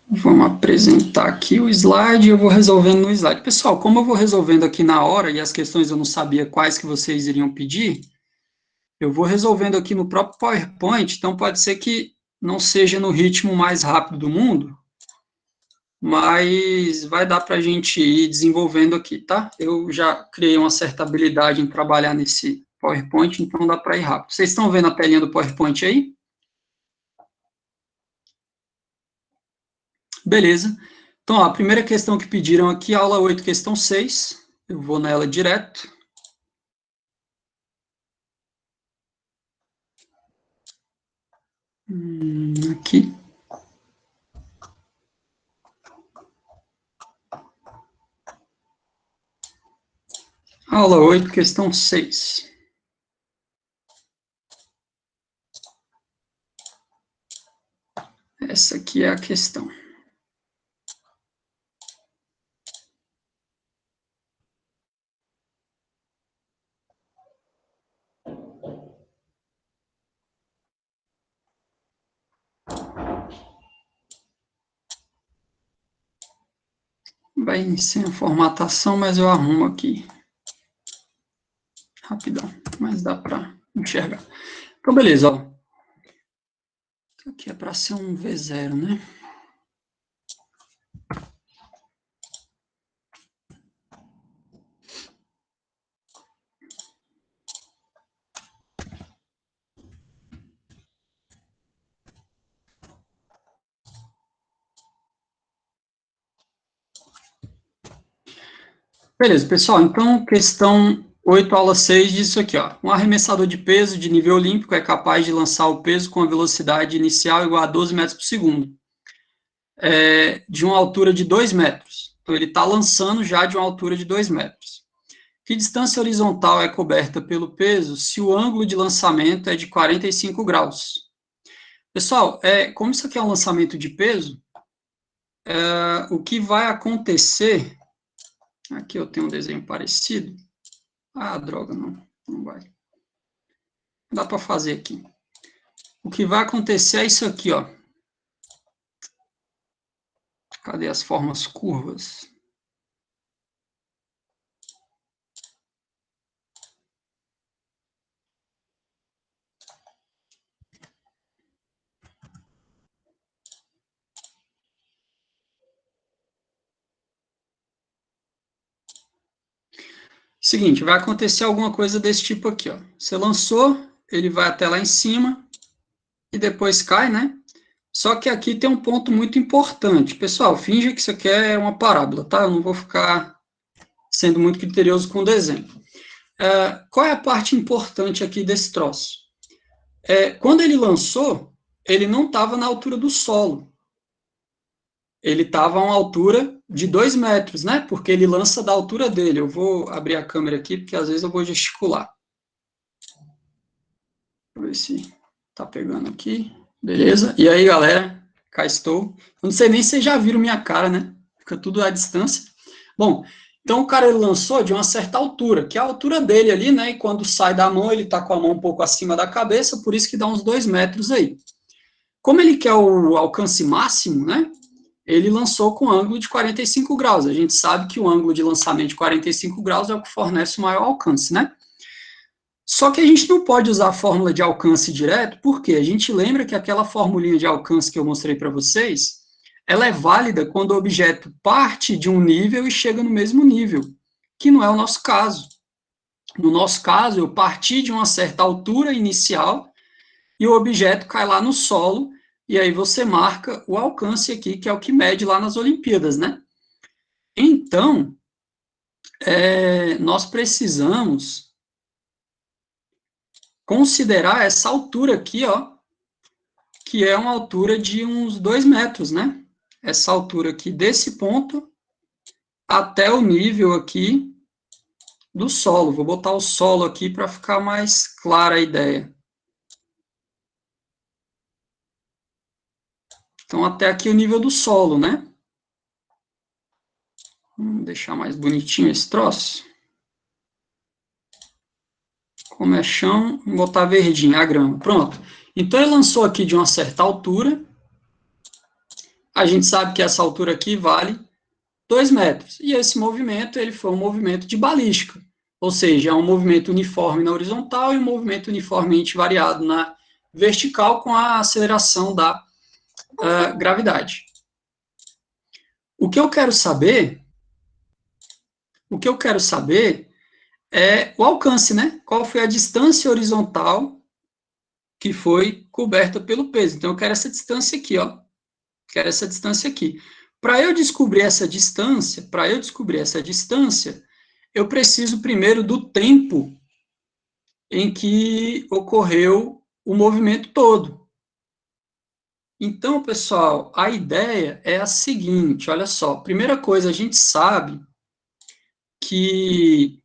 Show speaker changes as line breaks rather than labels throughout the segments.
Vamos apresentar aqui o slide, eu vou resolvendo no slide. Pessoal, como eu vou resolvendo aqui na hora, e as questões eu não sabia quais que vocês iriam pedir, eu vou resolvendo aqui no próprio PowerPoint, então pode ser que não seja no ritmo mais rápido do mundo, mas vai dar para a gente ir desenvolvendo aqui, tá? Eu já criei uma certa habilidade em trabalhar nesse PowerPoint, então dá para ir rápido. Vocês estão vendo a telinha do PowerPoint aí? Beleza. Então, ó, a primeira questão que pediram aqui, aula 8, questão 6. Eu vou nela direto. Aqui. Aula 8, questão 6. Essa aqui é a questão. Vai sem a formatação, mas eu arrumo aqui. Rapidão, mas dá para enxergar. Então, beleza, ó. Isso aqui é para ser um V0, né? Beleza, pessoal, então, questão 8, aula 6, diz isso aqui, ó. Um arremessador de peso de nível olímpico é capaz de lançar o peso com a velocidade inicial igual a 12 metros por segundo, de uma altura de 2 metros. Então, ele está lançando já de uma altura de 2 metros. Que distância horizontal é coberta pelo peso se o ângulo de lançamento é de 45 graus? Pessoal, como isso aqui é um lançamento de peso, o que vai acontecer... Aqui eu tenho um desenho parecido. Ah, droga, não vai. Dá para fazer aqui. O que vai acontecer é isso aqui, ó. Cadê as formas curvas? Seguinte, vai acontecer alguma coisa desse tipo aqui, ó. Você lançou, ele vai até lá em cima e depois cai, né? Só que aqui tem um ponto muito importante. Pessoal, finja que isso aqui é uma parábola, tá? Eu não vou ficar sendo muito criterioso com o desenho. Qual é a parte importante aqui desse troço? Quando ele lançou, ele não estava na altura do solo. Ele estava a uma altura de 2 metros, né? Porque ele lança da altura dele. Eu vou abrir a câmera aqui, porque às vezes eu vou gesticular. Deixa eu ver se tá pegando aqui. Beleza? E aí, galera? Cá estou. Eu não sei nem se vocês já viram minha cara, né? Fica tudo à distância. Bom, então o cara ele lançou de uma certa altura, que é a altura dele ali, né? E quando sai da mão, ele tá com a mão um pouco acima da cabeça, por isso que dá uns 2 metros aí. Como ele quer o alcance máximo, né? Ele lançou com ângulo de 45 graus. A gente sabe que o ângulo de lançamento de 45 graus é o que fornece o maior alcance, né? Só que a gente não pode usar a fórmula de alcance direto, porque a gente lembra que aquela formulinha de alcance que eu mostrei para vocês, ela é válida quando o objeto parte de um nível e chega no mesmo nível, que não é o nosso caso. No nosso caso, eu parti de uma certa altura inicial e o objeto cai lá no solo, e aí você marca o alcance aqui, que é o que mede lá nas Olimpíadas, né? Então, nós precisamos considerar essa altura aqui, ó, que é uma altura de uns 2 metros, né? Essa altura aqui desse ponto até o nível aqui do solo. Vou botar o solo aqui para ficar mais clara a ideia. Então, até aqui o nível do solo, né? Vamos deixar mais bonitinho esse troço. Como é chão, vou botar verdinho, a grama. Pronto. Então, ele lançou aqui de uma certa altura, a gente sabe que essa altura aqui vale 2 metros. E esse movimento, ele foi um movimento de balística, ou seja, é um movimento uniforme na horizontal e um movimento uniformemente variado na vertical com a aceleração da gravidade. O que eu quero saber é o alcance, né? Qual foi a distância horizontal que foi coberta pelo peso. Então, eu quero essa distância aqui, ó. Quero essa distância aqui. Para eu descobrir essa distância, eu preciso primeiro do tempo em que ocorreu o movimento todo. Então, pessoal, a ideia é a seguinte, olha só. Primeira coisa, a gente sabe que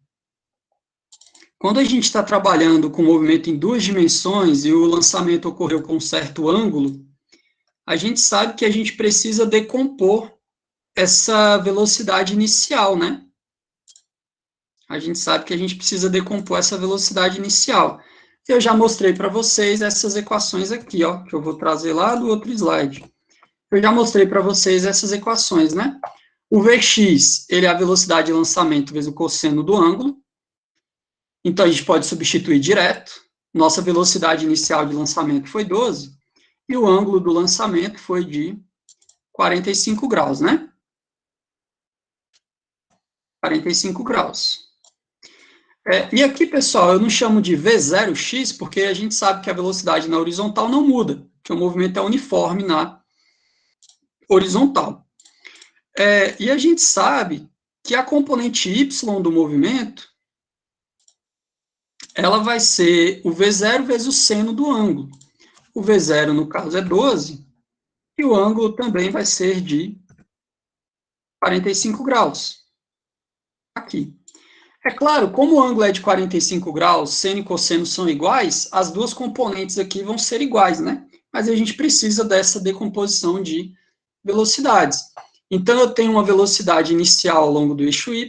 quando a gente está trabalhando com movimento em 2 dimensões e o lançamento ocorreu com um certo ângulo, a gente sabe que a gente precisa decompor essa velocidade inicial, né? A gente sabe que a gente precisa decompor essa velocidade inicial. Eu já mostrei para vocês essas equações aqui, ó, que eu vou trazer lá do outro slide. Eu já mostrei para vocês essas equações, né? O Vx, ele é a velocidade de lançamento vezes o cosseno do ângulo. Então, a gente pode substituir direto. Nossa velocidade inicial de lançamento foi 12, e o ângulo do lançamento foi de 45 graus, né? 45 graus. E aqui, pessoal, eu não chamo de V0x, porque a gente sabe que a velocidade na horizontal não muda, que o movimento é uniforme na horizontal. E a gente sabe que a componente y do movimento, ela vai ser o V0 vezes o seno do ângulo. O V0, no caso, é 12, e o ângulo também vai ser de 45 graus. Aqui. É claro, como o ângulo é de 45 graus, seno e cosseno são iguais, as duas componentes aqui vão ser iguais, né? Mas a gente precisa dessa decomposição de velocidades. Então, eu tenho uma velocidade inicial ao longo do eixo y,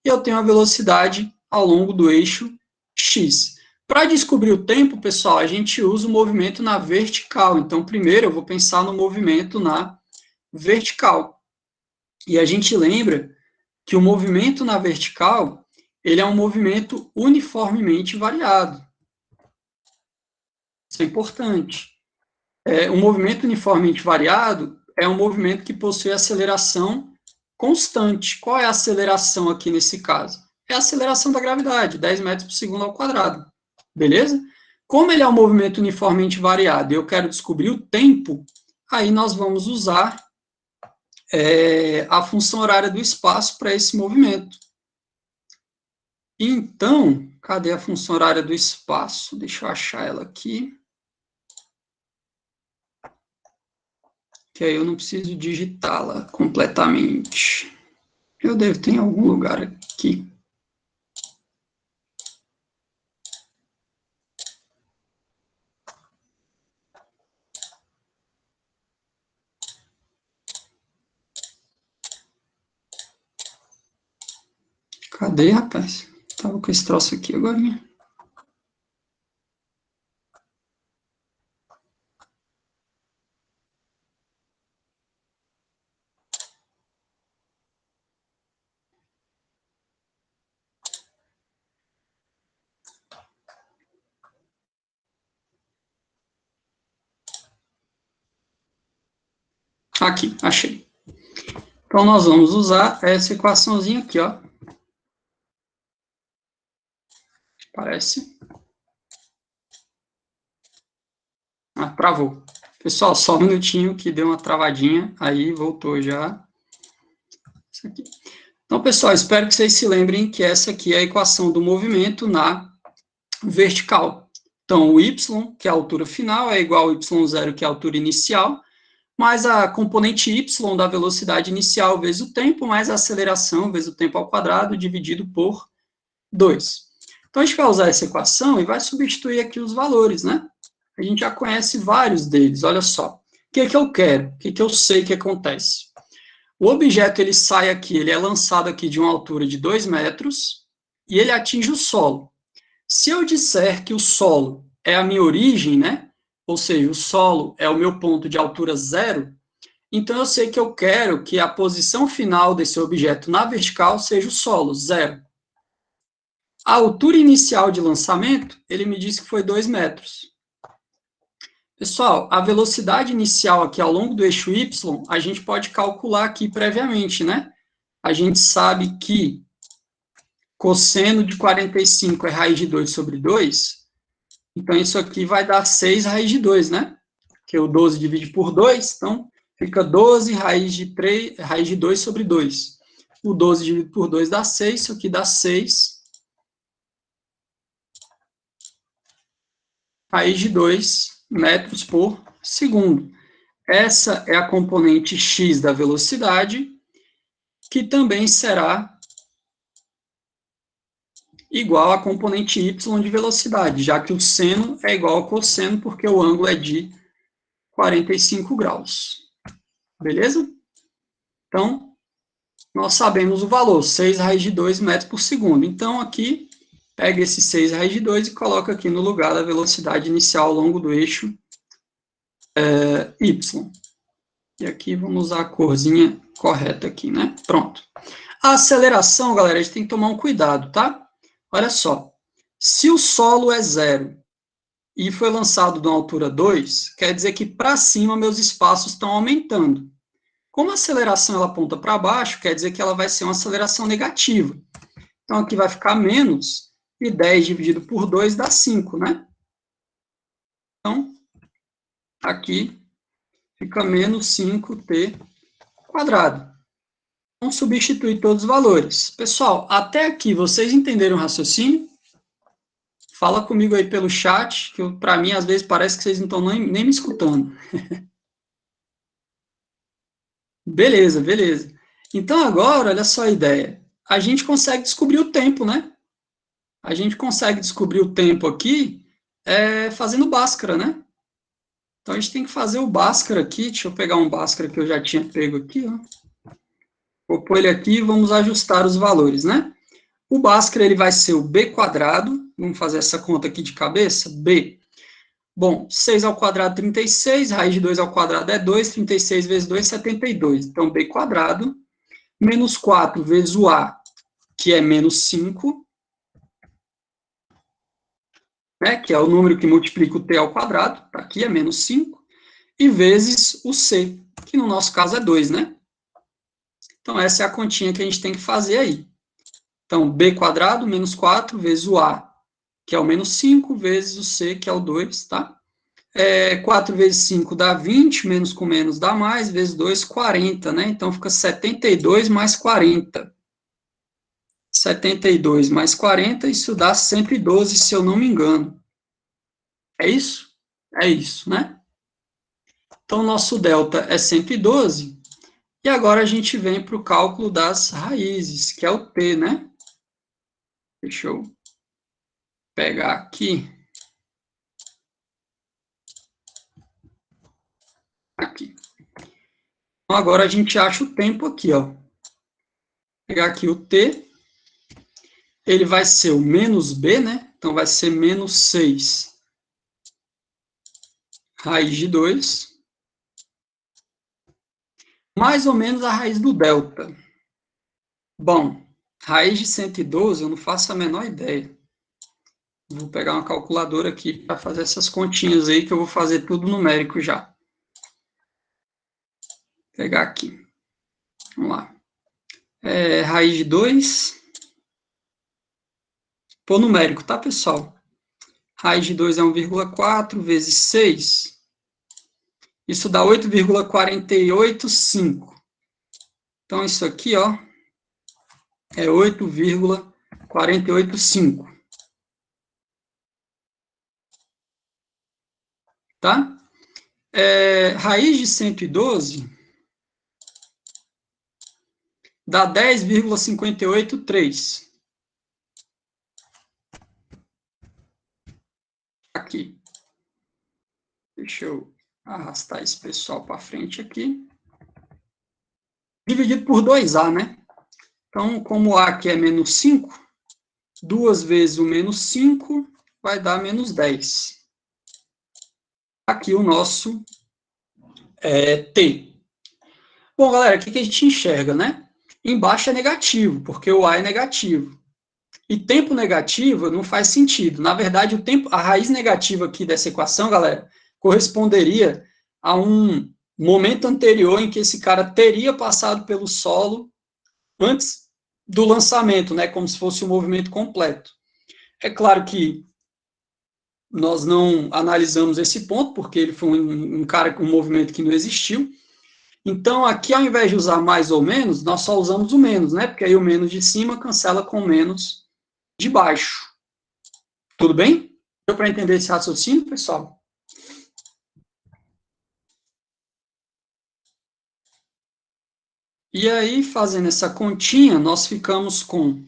e eu tenho a velocidade ao longo do eixo x. Para descobrir o tempo, pessoal, a gente usa o movimento na vertical. Então, primeiro eu vou pensar no movimento na vertical. E a gente lembra que o movimento na vertical, ele é um movimento uniformemente variado. Isso é importante. Um movimento uniformemente variado é um movimento que possui aceleração constante. Qual é a aceleração aqui nesse caso? É a aceleração da gravidade, 10 metros por segundo ao quadrado. Beleza? Como ele é um movimento uniformemente variado e eu quero descobrir o tempo, aí nós vamos usar a função horária do espaço para esse movimento. Então, cadê a função horária do espaço? Deixa eu achar ela aqui. Que aí eu não preciso digitá-la completamente. Eu devo ter em algum lugar aqui. Cadê, rapaz? Tava com esse troço aqui agora. Aqui, achei. Então, nós vamos usar essa equaçãozinha aqui, ó. Parece. Travou. Pessoal, só um minutinho que deu uma travadinha, aí voltou já. Isso aqui. Então, pessoal, espero que vocês se lembrem que essa aqui é a equação do movimento na vertical. Então, o y, que é a altura final, é igual ao y0, que é a altura inicial, mais a componente y da velocidade inicial vezes o tempo, mais a aceleração vezes o tempo ao quadrado, dividido por 2. Então, a gente vai usar essa equação e vai substituir aqui os valores, né? A gente já conhece vários deles, olha só. O que é que eu quero? O que é que eu sei que acontece? O objeto, ele sai aqui, ele é lançado aqui de uma altura de 2 metros e ele atinge o solo. Se eu disser que o solo é a minha origem, né? Ou seja, o solo é o meu ponto de altura zero, Então, eu sei que eu quero que a posição final desse objeto na vertical seja o solo, 0. A altura inicial de lançamento, ele me disse que foi 2 metros. Pessoal, a velocidade inicial aqui ao longo do eixo Y, a gente pode calcular aqui previamente, né? A gente sabe que cosseno de 45 é raiz de 2 sobre 2, então isso aqui vai dar 6 raiz de 2, né? Que o 12 divide por 2, então fica 12 raiz de 2 sobre 2. O 12 dividido por 2 dá 6, isso aqui dá 6 raiz de 2 metros por segundo. Essa é a componente x da velocidade, que também será igual à componente y de velocidade, já que o seno é igual ao cosseno, porque o ângulo é de 45 graus. Beleza? Então, nós sabemos o valor, 6 raiz de 2 metros por segundo. Então, aqui, pega esse 6 raiz de 2 e coloca aqui no lugar da velocidade inicial ao longo do eixo y. E aqui vamos usar a corzinha correta aqui, né? Pronto. A aceleração, galera, a gente tem que tomar um cuidado, tá? Olha só. Se o solo é 0 e foi lançado de uma altura 2, quer dizer que para cima meus espaços estão aumentando. Como a aceleração ela aponta para baixo, quer dizer que ela vai ser uma aceleração negativa. Então, aqui vai ficar menos, e 10 dividido por 2 dá 5, né? Então, aqui fica menos 5t quadrado. Vamos substituir todos os valores. Pessoal, até aqui, vocês entenderam o raciocínio? Fala comigo aí pelo chat, que para mim, às vezes, parece que vocês não estão nem me escutando. Beleza, beleza. Então, agora, olha só a ideia. A gente consegue descobrir o tempo, né? A gente consegue descobrir o tempo aqui fazendo Bhaskara, né? Então, a gente tem que fazer o Bhaskara aqui. Deixa eu pegar um Bhaskara que eu já tinha pego aqui, ó. Vou pôr ele aqui e vamos ajustar os valores, né? O Bhaskara, ele vai ser o b quadrado. Vamos fazer essa conta aqui de cabeça. B. Bom, 6 ao quadrado, 36. Raiz de 2 ao quadrado é 2. 36 vezes 2, 72. Então, b quadrado. Menos 4 vezes o a, que é menos 5. Né, que é o número que multiplica o t ao quadrado. Tá aqui, é menos 5. E vezes o c, que no nosso caso é 2, né? Então, essa é a continha que a gente tem que fazer aí. Então, b quadrado menos 4 vezes o a, que é o menos 5, vezes o c, que é o 2, tá? 4 vezes 5 dá 20, menos com menos dá mais, vezes 2, 40, né? Então, fica 72 mais 40. 72 mais 40, isso dá 112, se eu não me engano. É isso? É isso, né? Então, nosso delta é 112, e agora a gente vem para o cálculo das raízes, que é o t, né? Deixa eu pegar aqui. Aqui. Então, agora a gente acha o tempo aqui, ó. Vou pegar aqui o t, ele vai ser o menos b, né? Então, vai ser menos 6 raiz de 2, mais ou menos a raiz do delta. Bom, raiz de 112, eu não faço a menor ideia. Vou pegar uma calculadora aqui para fazer essas continhas aí, que eu vou fazer tudo numérico já. Vou pegar aqui. Vamos lá. Raiz de 2. Pô numérico, tá, pessoal? Raiz de 2 é 1,4 vezes 6. Isso dá 8,485. Então, isso aqui, ó, é 8,485. Tá? Raiz de 112 dá 10,583. Aqui. Deixa eu arrastar esse pessoal para frente aqui. Dividido por 2A, né? Então, como o A aqui é menos 5, 2 vezes o menos 5 vai dar menos 10. Aqui o nosso T. Bom, galera, o que a gente enxerga, né? Embaixo é negativo, porque o A é negativo. E tempo negativo não faz sentido. Na verdade, a raiz negativa aqui dessa equação, galera, corresponderia a um momento anterior em que esse cara teria passado pelo solo antes do lançamento, né? Como se fosse um movimento completo. É claro que nós não analisamos esse ponto, porque ele foi um movimento que não existiu. Então, aqui, ao invés de usar mais ou menos, nós só usamos o menos, né? Porque aí o menos de cima cancela com o menos de baixo. Tudo bem? Deu para entender esse raciocínio, pessoal? E aí, fazendo essa continha, nós ficamos com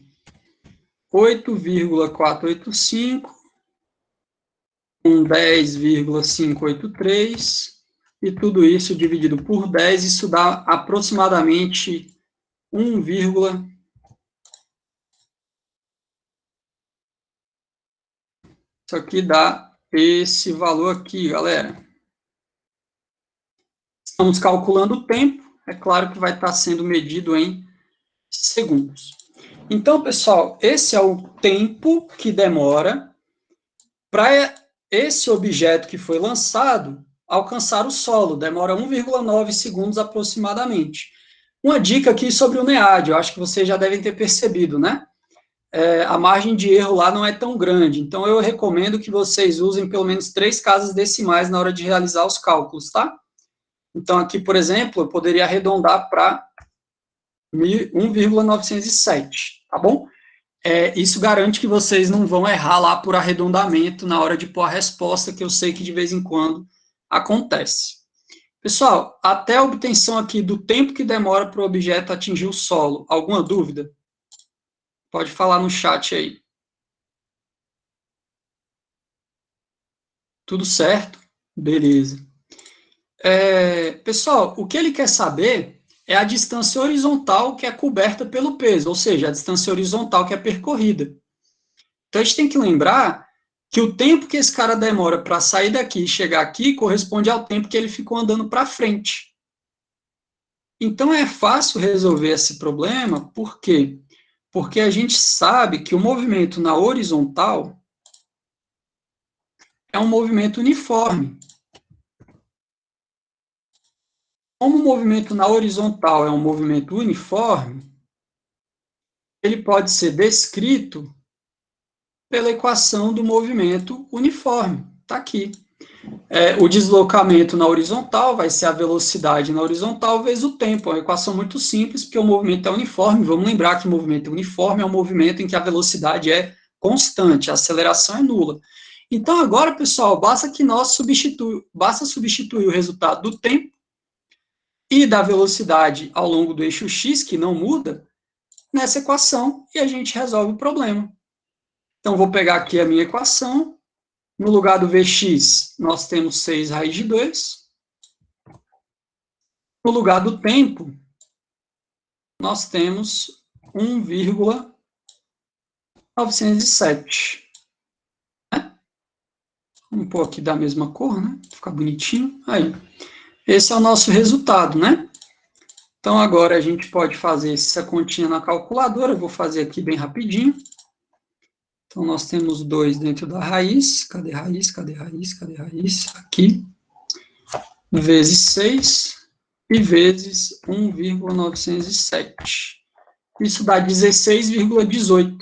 8,485, com 10,583, e tudo isso dividido por 10, isso dá aproximadamente 1, isso aqui dá esse valor aqui, galera. Estamos calculando o tempo, é claro que vai estar sendo medido em segundos. Então, pessoal, esse é o tempo que demora para esse objeto que foi lançado alcançar o solo. Demora 1,9 segundos aproximadamente. Uma dica aqui sobre o NEAD, eu acho que vocês já devem ter percebido, né? A margem de erro lá não é tão grande. Então, eu recomendo que vocês usem pelo menos 3 casas decimais na hora de realizar os cálculos, tá? Então, aqui, por exemplo, eu poderia arredondar para 1,907, tá bom? Isso garante que vocês não vão errar lá por arredondamento na hora de pôr a resposta, que eu sei que de vez em quando acontece. Pessoal, até a obtenção aqui do tempo que demora para o objeto atingir o solo, alguma dúvida? Pode falar no chat aí. Tudo certo? Beleza. Pessoal, o que ele quer saber é a distância horizontal que é coberta pelo peso, ou seja, a distância horizontal que é percorrida. Então, a gente tem que lembrar que o tempo que esse cara demora para sair daqui e chegar aqui corresponde ao tempo que ele ficou andando para frente. Então, é fácil resolver esse problema, por quê? Porque a gente sabe que o movimento na horizontal é um movimento uniforme. Como o movimento na horizontal é um movimento uniforme, ele pode ser descrito pela equação do movimento uniforme. Está aqui. O deslocamento na horizontal vai ser a velocidade na horizontal vezes o tempo. É uma equação muito simples, porque o movimento é uniforme. Vamos lembrar que o movimento uniforme é um movimento em que a velocidade é constante, a aceleração é nula. Então, agora, pessoal, basta substituir o resultado do tempo e da velocidade ao longo do eixo x, que não muda, nessa equação, e a gente resolve o problema. Então, vou pegar aqui a minha equação. No lugar do Vx, nós temos 6 raiz de 2. No lugar do tempo, nós temos 1,907. Vamos pôr aqui da mesma cor, né? Ficar bonitinho. Aí. Esse é o nosso resultado, né? Então, agora a gente pode fazer essa continha na calculadora. Eu vou fazer aqui bem rapidinho. Então, nós temos 2 dentro da raiz. Cadê raiz? Cadê raiz? Cadê raiz? Aqui. Vezes 6 e vezes 1,907. Isso dá 16,18.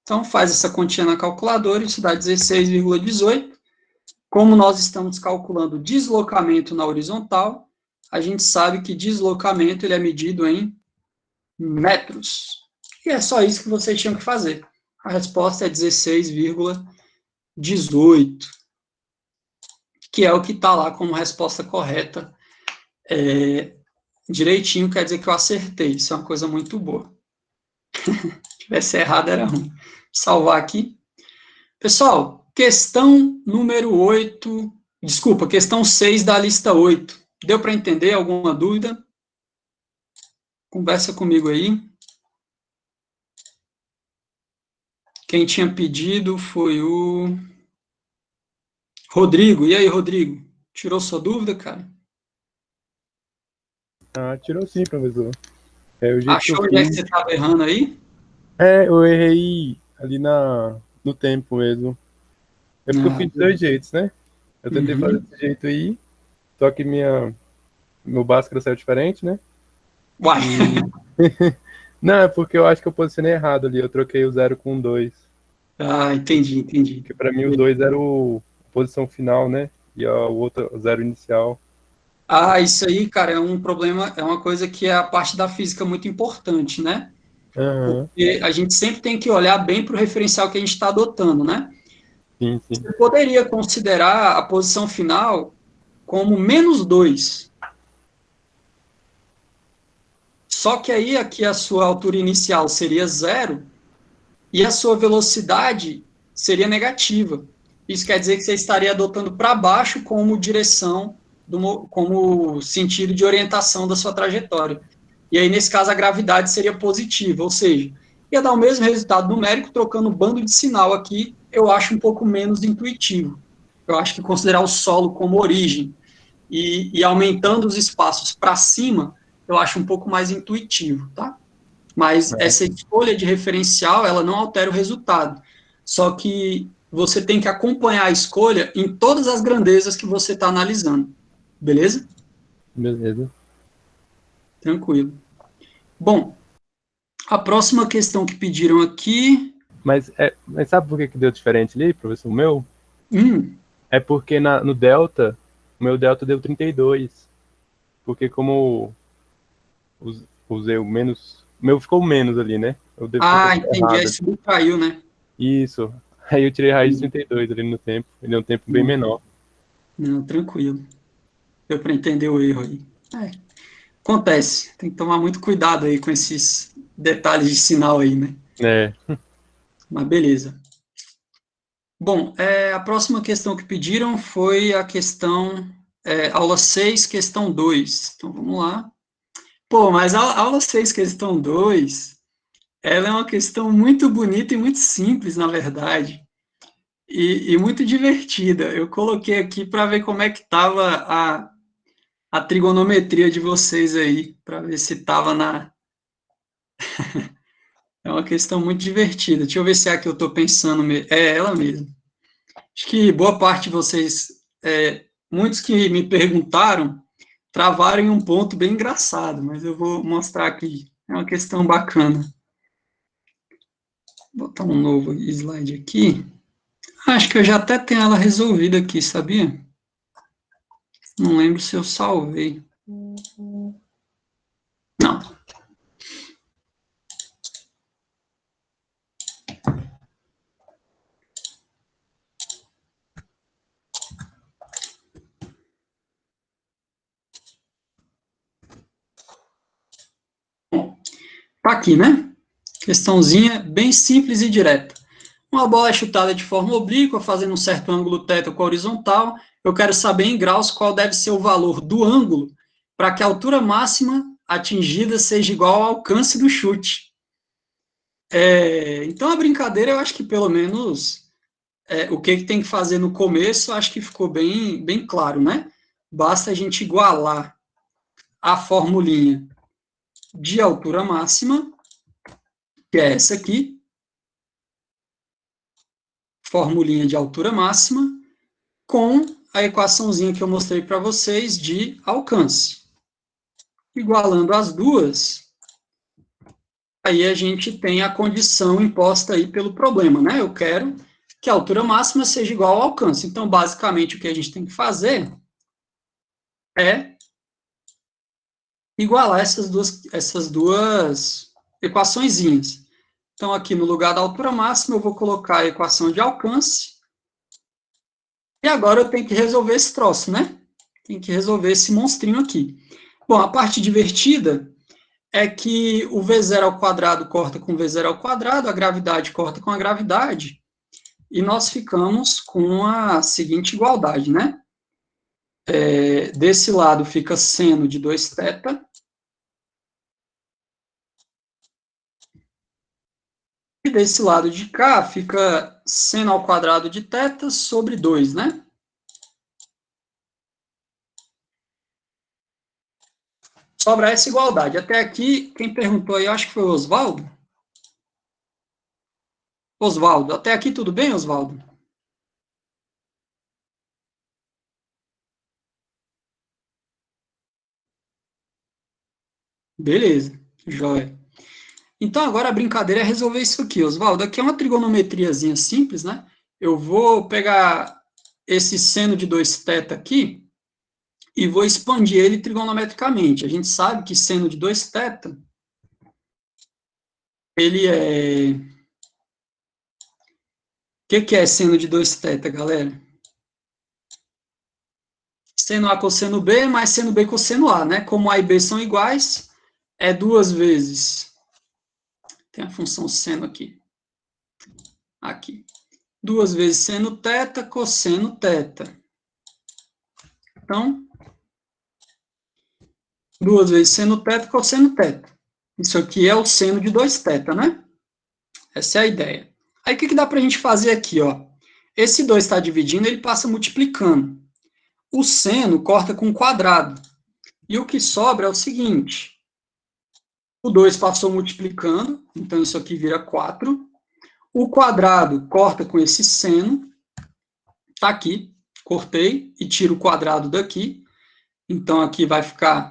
Então, faz essa continha na calculadora, isso dá 16,18. Como nós estamos calculando deslocamento na horizontal, a gente sabe que deslocamento ele é medido em metros. E é só isso que vocês tinham que fazer. A resposta é 16,18, que é o que está lá como resposta correta. Direitinho quer dizer que eu acertei. Isso é uma coisa muito boa. Se tivesse errado, era ruim. Vou salvar aqui. Pessoal, questão número 8. Desculpa, questão 6 da lista 8. Deu para entender? Alguma dúvida? Conversa comigo aí. Quem tinha pedido foi o Rodrigo. E aí, Rodrigo? Tirou sua dúvida, cara?
Ah, tirou sim, professor. É o jeito que eu
Achou onde é que você
fiz.
estava errando aí?
É, eu errei ali no tempo mesmo. É porque eu
Ah,
fiz de dois jeitos, né? Eu tentei fazer
uhum.
desse jeito aí, só que meu Bhaskara saiu diferente, né?
Uai.
E. Não, é porque eu acho que eu posicionei errado ali. Eu troquei o zero com o 2.
Ah, entendi, entendi.
Porque pra mim o 2 era a posição final, né? E o outro, o zero inicial.
Ah, isso aí, cara, é um problema, é uma coisa que é a parte da física muito importante, né?
Aham,
Porque a gente sempre tem que olhar bem para o referencial que a gente está adotando, né?
sim, sim.
Você poderia considerar a posição final como -2. Só que aí aqui a sua altura inicial seria zero e a sua velocidade seria negativa. Isso quer dizer que você estaria adotando para baixo como direção, como sentido de orientação da sua trajetória. E aí, nesse caso, a gravidade seria positiva, ou seja, ia dar o mesmo resultado numérico trocando o bando de sinal aqui, eu acho um pouco menos intuitivo. Eu acho que considerar o solo como origem e aumentando os espaços para cima, eu acho um pouco mais intuitivo, tá? Mas
Ah,
essa escolha de referencial, ela não altera o resultado. Só que você tem que acompanhar a escolha em todas as grandezas que você está analisando. Beleza?
beleza.
Tranquilo. Bom, a próxima questão que pediram aqui.
Mas sabe por que que deu diferente ali, professor meu?
Hum,
É porque no Delta, o meu Delta deu 32. Porque como usei o menos. O meu ficou menos ali, né? Eu devo ter colocado
entendi. Aí
errado ali.
subtraiu, né?
Isso. Aí eu tirei raiz de 32 ali no tempo. Ele é um tempo bem
Não,
menor.
não, tranquilo. Deu para entender o erro aí. É, acontece. Tem que tomar muito cuidado aí com esses detalhes de sinal aí, né?
É.
Mas beleza. Bom, a próxima questão que pediram foi a questão, aula 6, questão 2. Então, vamos lá. Pô, mas a aula 6, questão 2, ela é uma questão muito bonita e muito simples, na verdade, e muito divertida. Eu coloquei aqui para ver como é que estava a trigonometria de vocês aí, para ver se estava na... É uma questão muito divertida. Deixa eu ver se é a que eu estou pensando. É ela mesmo. Acho que boa parte de vocês, muitos que me perguntaram, travaram em um ponto bem engraçado, mas eu vou mostrar aqui. É uma questão bacana. Vou botar um novo slide aqui. Acho que eu já até tenho ela resolvida aqui, sabia? Não lembro se eu salvei. Não. Tá aqui, né? Questãozinha bem simples e direta. Uma bola é chutada de forma oblíqua, fazendo um certo ângulo θ com a horizontal. Eu quero saber em graus qual deve ser o valor do ângulo para que a altura máxima atingida seja igual ao alcance do chute. Então, a brincadeira, eu acho que pelo menos o que tem que fazer no começo, acho que ficou bem, bem claro, né? Basta a gente igualar a formulinha de altura máxima, que é essa aqui, formulinha de altura máxima, com a equaçãozinha que eu mostrei para vocês de alcance. Igualando as duas, aí a gente tem a condição imposta aí pelo problema, né? Eu quero que a altura máxima seja igual ao alcance. Então, basicamente, o que a gente tem que fazer é igualar essas duas equaçõezinhas. Então, aqui no lugar da altura máxima, eu vou colocar a equação de alcance. E agora eu tenho que resolver esse troço, né? Tem que resolver esse monstrinho aqui. Bom, a parte divertida é que o V0 ao quadrado corta com V0 ao quadrado, a gravidade corta com a gravidade, e nós ficamos com a seguinte igualdade, né? Desse lado fica seno de 2θ, e desse lado de cá fica seno ao quadrado de θ sobre 2, né? sobra essa igualdade. Até aqui, quem perguntou aí, eu acho que foi o Oswaldo. Oswaldo, até aqui tudo bem, Oswaldo? Beleza, joia. Então, agora a brincadeira é resolver isso aqui, Oswaldo. Aqui é uma trigonometriazinha simples, né? Eu vou pegar esse seno de 2θ aqui e vou expandir ele trigonometricamente. A gente sabe que seno de 2θ, ele é... O que é seno de 2θ, galera? Seno A cosseno B mais seno B cosseno A, né? Como A e B são iguais, é 2 vezes... Tem a função seno aqui. Aqui. 2 vezes seno θ, cosseno θ. Então, 2 vezes seno θ, cosseno θ. Isso aqui é o seno de 2θ, né? Essa é a ideia. Aí, o que dá para a gente fazer aqui, ó? Esse 2 está dividindo, ele passa multiplicando. O seno corta com quadrado. E o que sobra é o seguinte. O 2 passou multiplicando, então isso aqui vira 4. O quadrado corta com esse seno. Está aqui. Cortei e tiro o quadrado daqui. Então, aqui vai ficar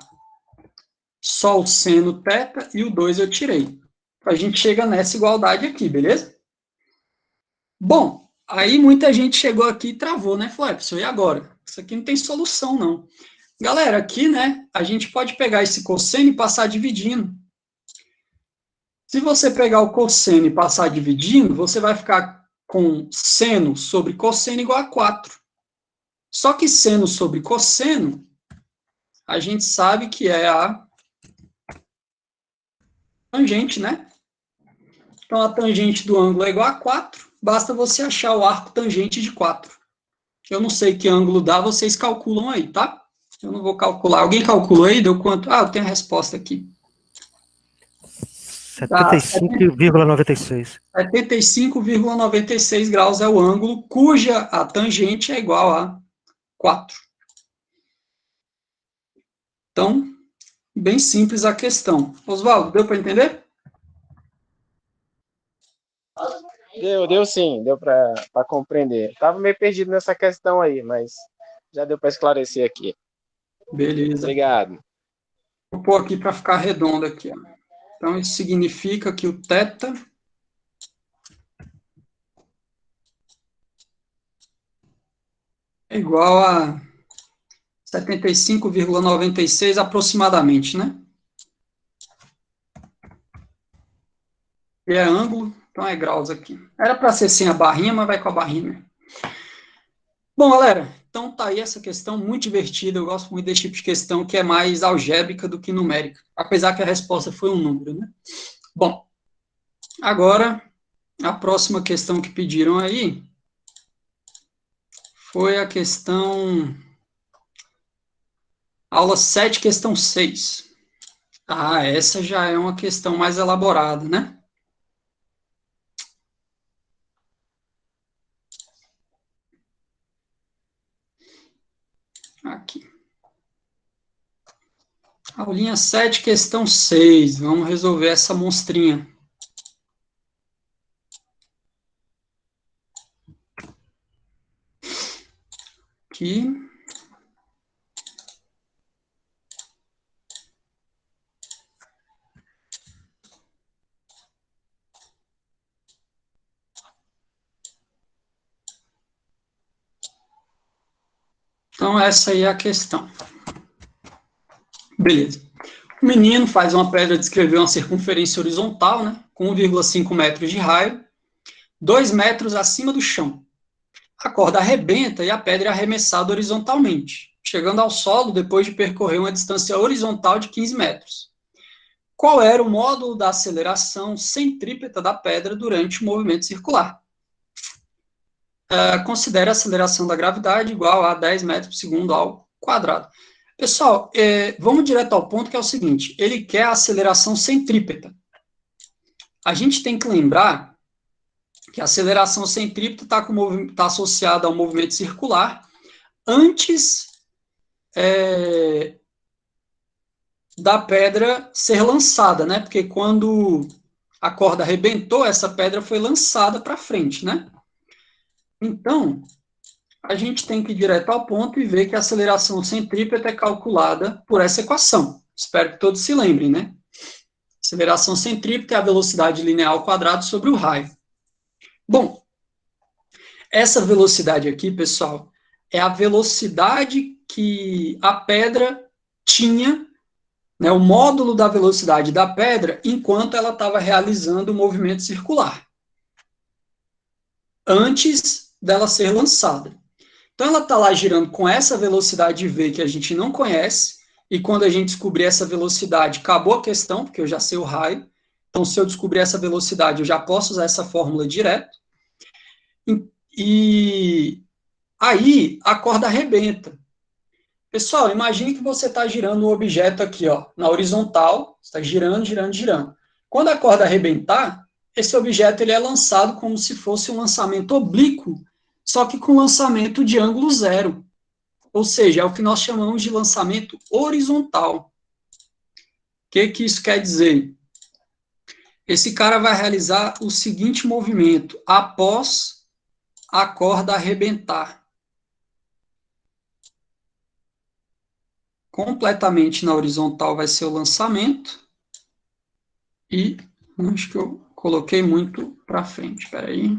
só o seno θ e o 2 eu tirei. A gente chega nessa igualdade aqui, beleza? Bom, aí muita gente chegou aqui e travou, né? Falou, professor, e agora? Isso aqui não tem solução, não. Galera, aqui, né, a gente pode pegar esse cosseno e passar dividindo. Se você pegar o cosseno e passar dividindo, você vai ficar com seno sobre cosseno igual a 4. Só que seno sobre cosseno, a gente sabe que é a tangente, né? Então, a tangente do ângulo é igual a 4, basta você achar o arco tangente de 4. Eu não sei que ângulo dá, vocês calculam aí, tá? Eu não vou calcular. Alguém calculou aí? Deu quanto? Ah, eu tenho a resposta aqui.
75,96.
75,96 graus é o ângulo cuja a tangente é igual a 4. Então, bem simples a questão. Oswaldo, deu para entender?
Deu sim, deu para compreender. Estava meio perdido nessa questão aí, mas já deu para esclarecer aqui.
Beleza.
Obrigado.
Vou pôr aqui para ficar redondo aqui, ó. Então, isso significa que o θ é igual a 75,96 aproximadamente, né? E é ângulo, então é graus aqui. Era para ser sem a barrinha, mas vai com a barrinha. Bom, galera, então tá aí essa questão muito divertida. Eu gosto muito desse tipo de questão que é mais algébrica do que numérica, apesar que a resposta foi um número, né? Bom, agora a próxima questão que pediram aí foi a questão aula 7, questão 6. Ah, essa já é uma questão mais elaborada, né? Aqui. Aulinha 7, questão 6. Vamos resolver essa monstrinha. Aqui. Então, essa aí é a questão. Beleza. O menino faz uma pedra descrever uma circunferência horizontal, né, com 1,5 metros de raio, 2 metros acima do chão. A corda arrebenta e a pedra é arremessada horizontalmente, chegando ao solo depois de percorrer uma distância horizontal de 15 metros. Qual era o módulo da aceleração centrípeta da pedra durante o movimento circular? Considere a aceleração da gravidade igual a 10 metros por segundo ao quadrado. Pessoal, vamos direto ao ponto, que é o seguinte, ele quer a aceleração centrípeta. A gente tem que lembrar que a aceleração centrípeta está associada ao movimento circular antes da pedra ser lançada, né? Porque quando a corda arrebentou, essa pedra foi lançada para frente, né? Então, a gente tem que ir direto ao ponto e ver que a aceleração centrípeta é calculada por essa equação. Espero que todos se lembrem, né? Aceleração centrípeta é a velocidade linear ao quadrado sobre o raio. Bom, essa velocidade aqui, pessoal, é a velocidade que a pedra tinha, né, o módulo da velocidade da pedra enquanto ela estava realizando o movimento circular, antes dela ser lançada. Então, ela está lá girando com essa velocidade v que a gente não conhece, e quando a gente descobrir essa velocidade, acabou a questão, porque eu já sei o raio. Então, se eu descobrir essa velocidade, eu já posso usar essa fórmula direto. E aí, a corda arrebenta. Pessoal, imagine que você está girando um objeto aqui, ó, na horizontal, está girando, girando, girando. Quando a corda arrebentar, esse objeto ele é lançado como se fosse um lançamento oblíquo, só que com lançamento de ângulo zero. Ou seja, é o que nós chamamos de lançamento horizontal. O que isso quer dizer? Esse cara vai realizar o seguinte movimento após a corda arrebentar. Completamente na horizontal vai ser o lançamento. E acho que eu coloquei muito para frente. Espera aí.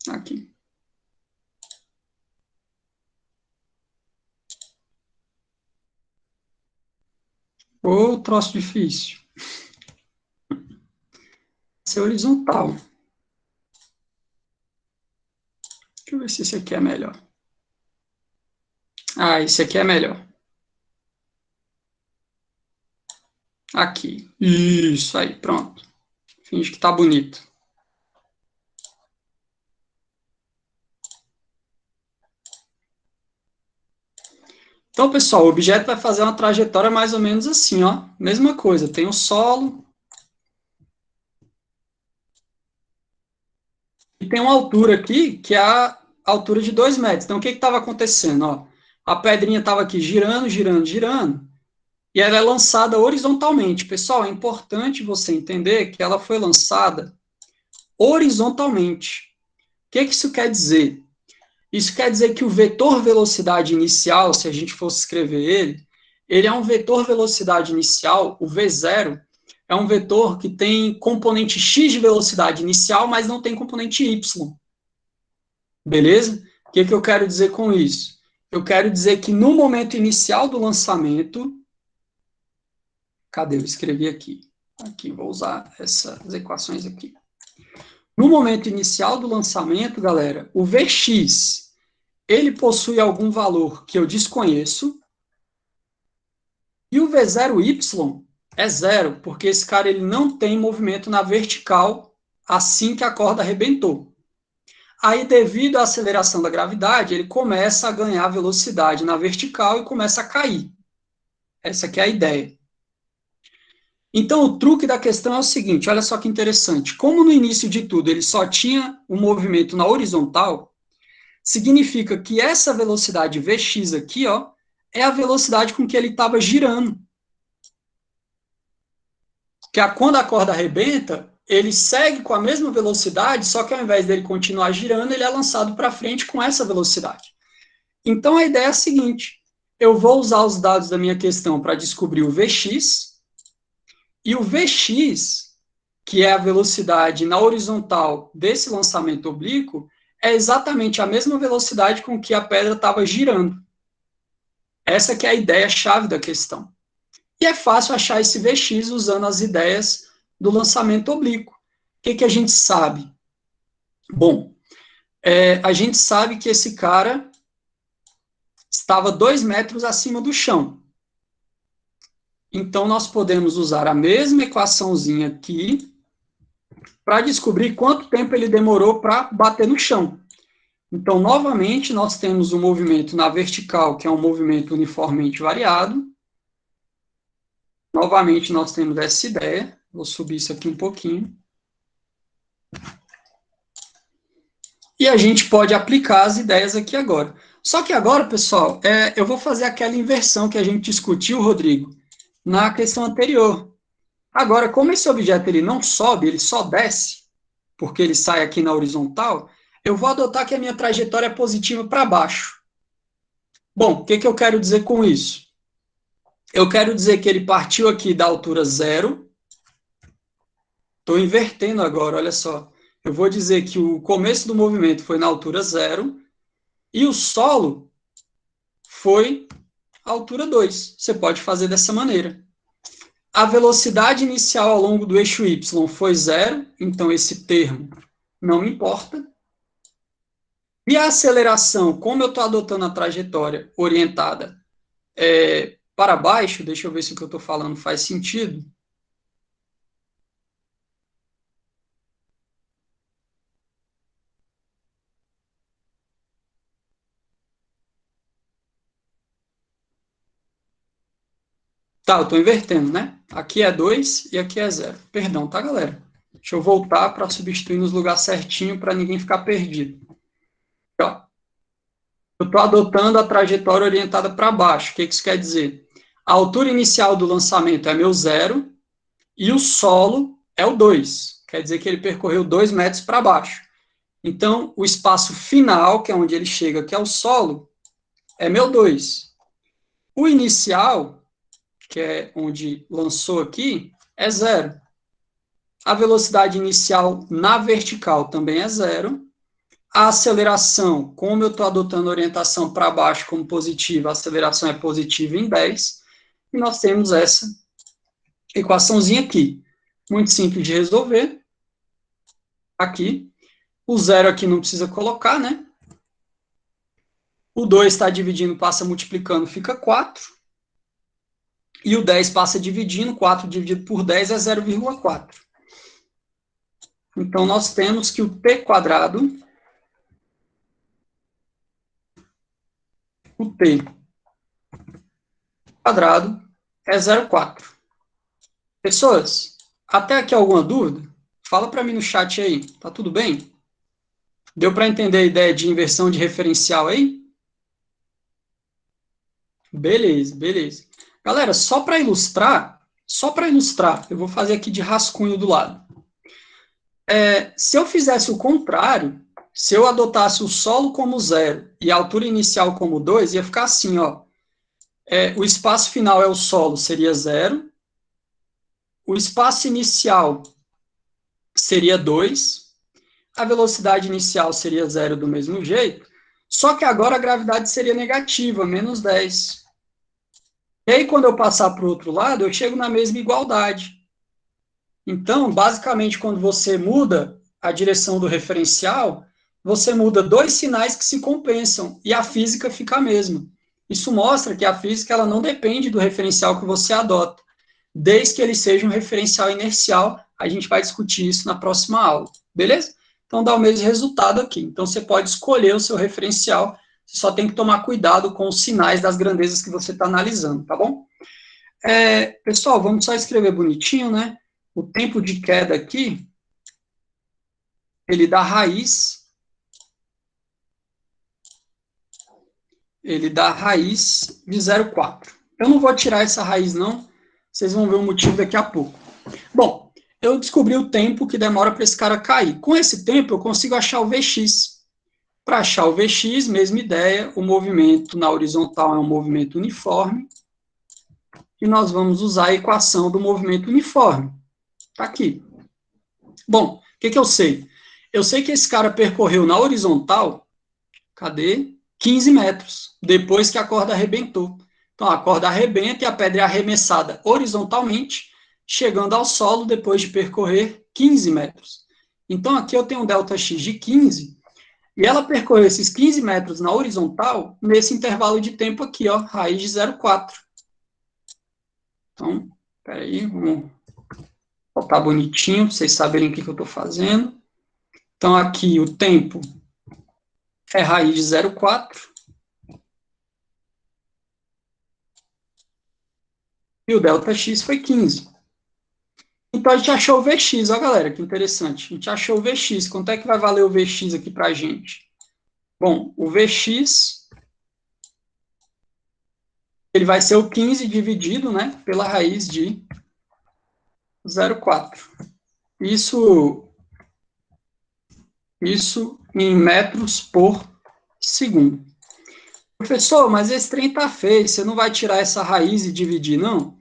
Aqui. Ô, troço difícil. Ser horizontal. Deixa eu ver se esse aqui é melhor. Ah, esse aqui é melhor. Aqui. Isso aí, pronto. Finge que tá bonito. Então, pessoal, o objeto vai fazer uma trajetória mais ou menos assim, ó. Mesma coisa, tem o solo. E tem uma altura aqui, que é a altura de 2 metros. Então, o que estava acontecendo? Ó? A pedrinha estava aqui girando, girando, girando, e ela é lançada horizontalmente. Pessoal, é importante você entender que ela foi lançada horizontalmente. O que isso quer dizer? Isso quer dizer que o vetor velocidade inicial, se a gente fosse escrever ele é um vetor velocidade inicial, o V0, é um vetor que tem componente x de velocidade inicial, mas não tem componente y. Beleza? O que eu quero dizer com isso? Eu quero dizer que no momento inicial do lançamento... Cadê? Eu escrevi aqui. Aqui, vou usar essas equações aqui. No momento inicial do lançamento, galera, o Vx, ele possui algum valor que eu desconheço, e o V0y é zero, porque esse cara ele não tem movimento na vertical assim que a corda arrebentou. Aí, devido à aceleração da gravidade, ele começa a ganhar velocidade na vertical e começa a cair. Essa aqui é a ideia. Então, o truque da questão é o seguinte, olha só que interessante. Como no início de tudo ele só tinha um movimento na horizontal, significa que essa velocidade Vx aqui, ó, é a velocidade com que ele estava girando. Que quando a corda arrebenta, ele segue com a mesma velocidade, só que ao invés dele continuar girando, ele é lançado para frente com essa velocidade. Então, a ideia é a seguinte, eu vou usar os dados da minha questão para descobrir o Vx, e o Vx, que é a velocidade na horizontal desse lançamento oblíquo, é exatamente a mesma velocidade com que a pedra estava girando. Essa que é a ideia-chave da questão. E é fácil achar esse Vx usando as ideias do lançamento oblíquo. O que a gente sabe? Bom, a gente sabe que esse cara estava 2 metros acima do chão. Então, nós podemos usar a mesma equaçãozinha aqui para descobrir quanto tempo ele demorou para bater no chão. Então, novamente, nós temos um movimento na vertical, que é um movimento uniformemente variado. Novamente, nós temos essa ideia. Vou subir isso aqui um pouquinho. E a gente pode aplicar as ideias aqui agora. Só que agora, pessoal, eu vou fazer aquela inversão que a gente discutiu, Rodrigo, na questão anterior. Agora, como esse objeto ele não sobe, ele só desce, porque ele sai aqui na horizontal, eu vou adotar que a minha trajetória é positiva para baixo. Bom, o que eu quero dizer com isso? Eu quero dizer que ele partiu aqui da altura 0. Estou invertendo agora, olha só. Eu vou dizer que o começo do movimento foi na altura 0 e o solo foi a altura 2. Você pode fazer dessa maneira. A velocidade inicial ao longo do eixo y foi 0, então esse termo não me importa. E a aceleração, como eu estou adotando a trajetória orientada para baixo, deixa eu ver se o que eu estou falando faz sentido. Tá, eu estou invertendo, né? Aqui é 2 e aqui é 0. Perdão, tá, galera? Deixa eu voltar para substituir nos lugares certinho para ninguém ficar perdido. Ó, eu estou adotando a trajetória orientada para baixo. O que isso quer dizer? A altura inicial do lançamento é meu 0 e o solo é o 2. Quer dizer que ele percorreu 2 metros para baixo. Então, o espaço final, que é onde ele chega, que é o solo, é meu 2. O inicial, que é onde lançou aqui, é 0. A velocidade inicial na vertical também é 0. A aceleração, como eu estou adotando orientação para baixo como positiva, a aceleração é positiva em 10. E nós temos essa equaçãozinha aqui. Muito simples de resolver. Aqui. O 0 aqui não precisa colocar, né? O 2 está dividindo, passa multiplicando, fica 4. E o 10 passa dividindo, 4 dividido por 10 é 0,4. Então, nós temos que o t quadrado, é 0,4. Pessoas, até aqui alguma dúvida? Fala para mim no chat aí, tá tudo bem? Deu para entender a ideia de inversão de referencial aí? Beleza, beleza. Galera, só para ilustrar, eu vou fazer aqui de rascunho do lado. Se eu fizesse o contrário, se eu adotasse o solo como 0 e a altura inicial como 2, ia ficar assim, ó. O espaço final é o solo, seria 0. O espaço inicial seria 2. A velocidade inicial seria 0 do mesmo jeito. Só que agora a gravidade seria negativa, menos 10. E aí, quando eu passar para o outro lado, eu chego na mesma igualdade. Então, basicamente, quando você muda a direção do referencial, você muda 2 sinais que se compensam e a física fica a mesma. Isso mostra que a física ela não depende do referencial que você adota, desde que ele seja um referencial inercial. A gente vai discutir isso na próxima aula, beleza? Então, dá o mesmo resultado aqui. Então, você pode escolher o seu referencial, você só tem que tomar cuidado com os sinais das grandezas que você está analisando, tá bom? Pessoal, vamos só escrever bonitinho, né? O tempo de queda aqui, ele dá raiz de 0,4. Eu não vou tirar essa raiz, não. Vocês vão ver o motivo daqui a pouco. Bom, eu descobri o tempo que demora para esse cara cair. Com esse tempo, eu consigo achar o Vx. Para achar o Vx, mesma ideia, o movimento na horizontal é um movimento uniforme. E nós vamos usar a equação do movimento uniforme. Está aqui. Bom, o que eu sei? Eu sei que esse cara percorreu na horizontal, cadê? 15 metros, depois que a corda arrebentou. Então, a corda arrebenta e a pedra é arremessada horizontalmente, chegando ao solo depois de percorrer 15 metros. Então, aqui eu tenho um ΔX de 15, e ela percorreu esses 15 metros na horizontal, nesse intervalo de tempo aqui, ó, raiz de 0,4. Então, peraí, vamos botar bonitinho, para vocês saberem o que eu estou fazendo. Então, aqui o tempo é raiz de 0,4. E o ΔX foi 15. Então, a gente achou o VX, ó, galera, que interessante. A gente achou o VX. Quanto é que vai valer o VX aqui para a gente? Bom, o VX, ele vai ser o 15 dividido, né, pela raiz de 0,4. Isso em metros por segundo. Professor, mas esse trem tá feio, você não vai tirar essa raiz e dividir, não?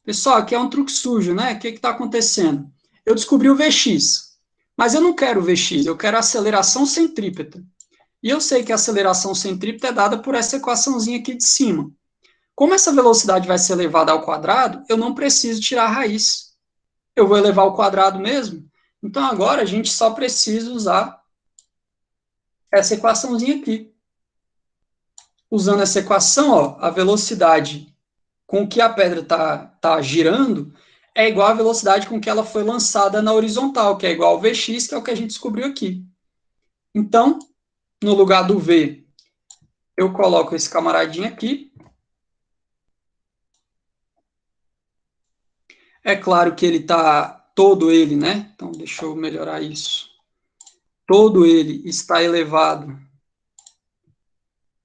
Pessoal, aqui é um truque sujo, né? O que está acontecendo? Eu descobri o VX, mas eu não quero o VX, eu quero a aceleração centrípeta. E eu sei que a aceleração centrípeta é dada por essa equaçãozinha aqui de cima. Como essa velocidade vai ser elevada ao quadrado, eu não preciso tirar a raiz. Eu vou elevar ao quadrado mesmo. Então, agora, a gente só precisa usar essa equaçãozinha aqui. Usando essa equação, ó, a velocidade com que a pedra tá girando é igual à velocidade com que ela foi lançada na horizontal, que é igual ao Vx, que é o que a gente descobriu aqui. Então, no lugar do V, eu coloco esse camaradinho aqui. É claro que ele está, todo ele, né? Então, deixa eu melhorar isso. Todo ele está elevado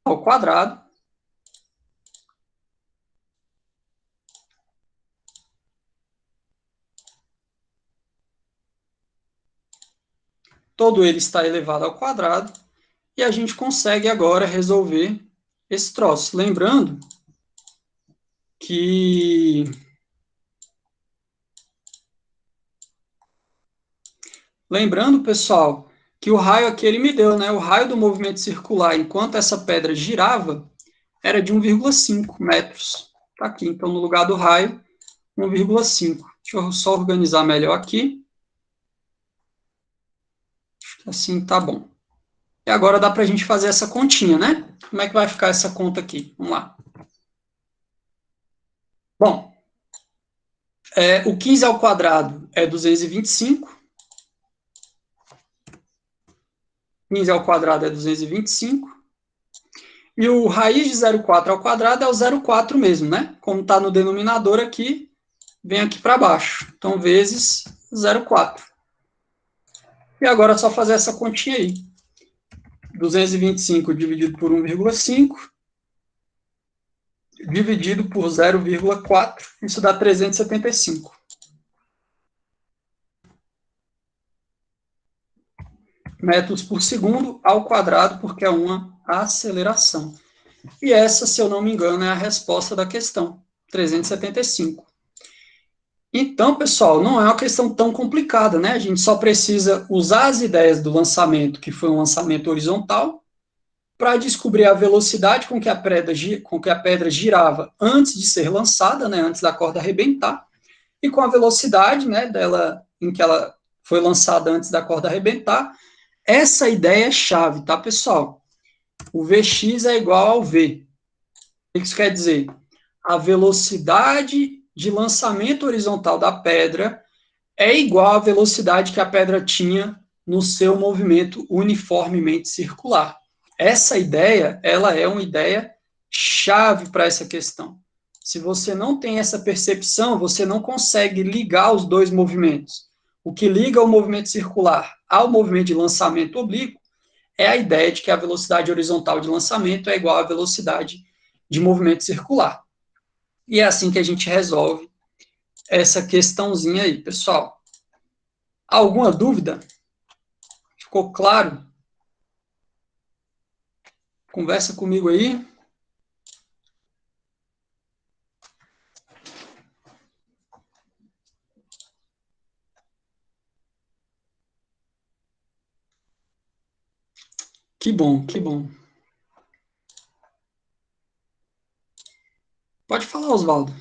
ao quadrado. Todo ele está elevado ao quadrado. E a gente consegue agora resolver esse troço. Lembrando que... Lembrando, pessoal, que o raio aqui ele me deu, né? O raio do movimento circular enquanto essa pedra girava era de 1,5 metros. Tá aqui, então no lugar do raio, 1,5. Deixa eu só organizar melhor aqui. Assim tá bom. E agora dá para a gente fazer essa continha, né? Como é que vai ficar essa conta aqui? Vamos lá. Bom, o 15 ao quadrado é 225. 15 ao quadrado é 225. E o raiz de 0,4 ao quadrado é o 0,4 mesmo, né? Como está no denominador aqui, vem aqui para baixo. Então, vezes 0,4. E agora é só fazer essa continha aí. 225 dividido por 1,5, dividido por 0,4, isso dá 375. Metros por segundo ao quadrado, porque é uma aceleração. E essa, se eu não me engano, é a resposta da questão, 375. Então, pessoal, não é uma questão tão complicada, né? A gente só precisa usar as ideias do lançamento, que foi um lançamento horizontal, para descobrir a velocidade com que a pedra girava antes de ser lançada, né, antes da corda arrebentar, e com a velocidade, né, dela, em que ela foi lançada antes da corda arrebentar. Essa ideia é chave, tá, pessoal? O Vx é igual ao V. O que isso quer dizer? A velocidade de lançamento horizontal da pedra é igual à velocidade que a pedra tinha no seu movimento uniformemente circular. Essa ideia, ela é uma ideia chave para essa questão. Se você não tem essa percepção, você não consegue ligar os dois movimentos. O que liga o movimento circular ao movimento de lançamento oblíquo é a ideia de que a velocidade horizontal de lançamento é igual à velocidade de movimento circular. E é assim que a gente resolve essa questãozinha aí, pessoal. Alguma dúvida? Ficou claro? Conversa comigo aí. Que bom, que bom. Pode falar, Oswaldo.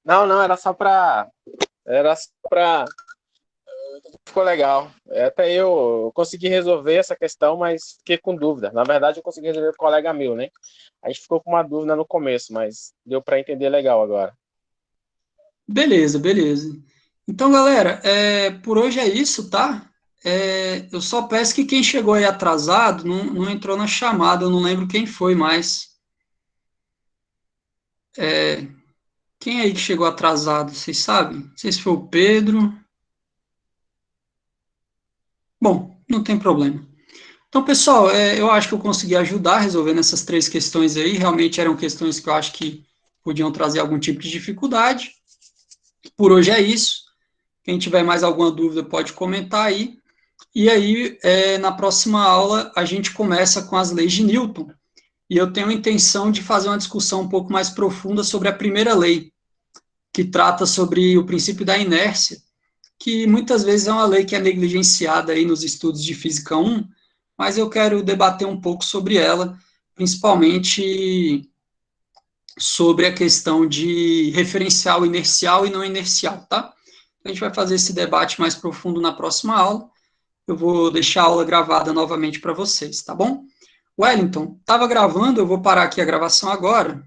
Não, era só para ficou legal. Até eu consegui resolver essa questão, mas fiquei com dúvida. Na verdade, eu consegui resolver com um colega meu, né? A gente ficou com uma dúvida no começo, mas deu para entender legal agora.
Beleza, beleza. Então, galera, por hoje é isso, tá? Eu só peço que quem chegou aí atrasado não entrou na chamada, eu não lembro quem foi mais. Quem aí que chegou atrasado, vocês sabem? Não sei se foi o Pedro. Bom, não tem problema. Então, pessoal, eu acho que eu consegui ajudar a resolver essas 3 questões aí. Realmente eram questões que eu acho que podiam trazer algum tipo de dificuldade. Por hoje é isso. Quem tiver mais alguma dúvida pode comentar aí. E aí, na próxima aula, a gente começa com as leis de Newton. E eu tenho a intenção de fazer uma discussão um pouco mais profunda sobre a primeira lei, que trata sobre o princípio da inércia, que muitas vezes é uma lei que é negligenciada aí nos estudos de Física 1, mas eu quero debater um pouco sobre ela, principalmente sobre a questão de referencial inercial e não inercial, tá? A gente vai fazer esse debate mais profundo na próxima aula. Eu vou deixar a aula gravada novamente para vocês, tá bom? Wellington, estava gravando, eu vou parar aqui a gravação agora,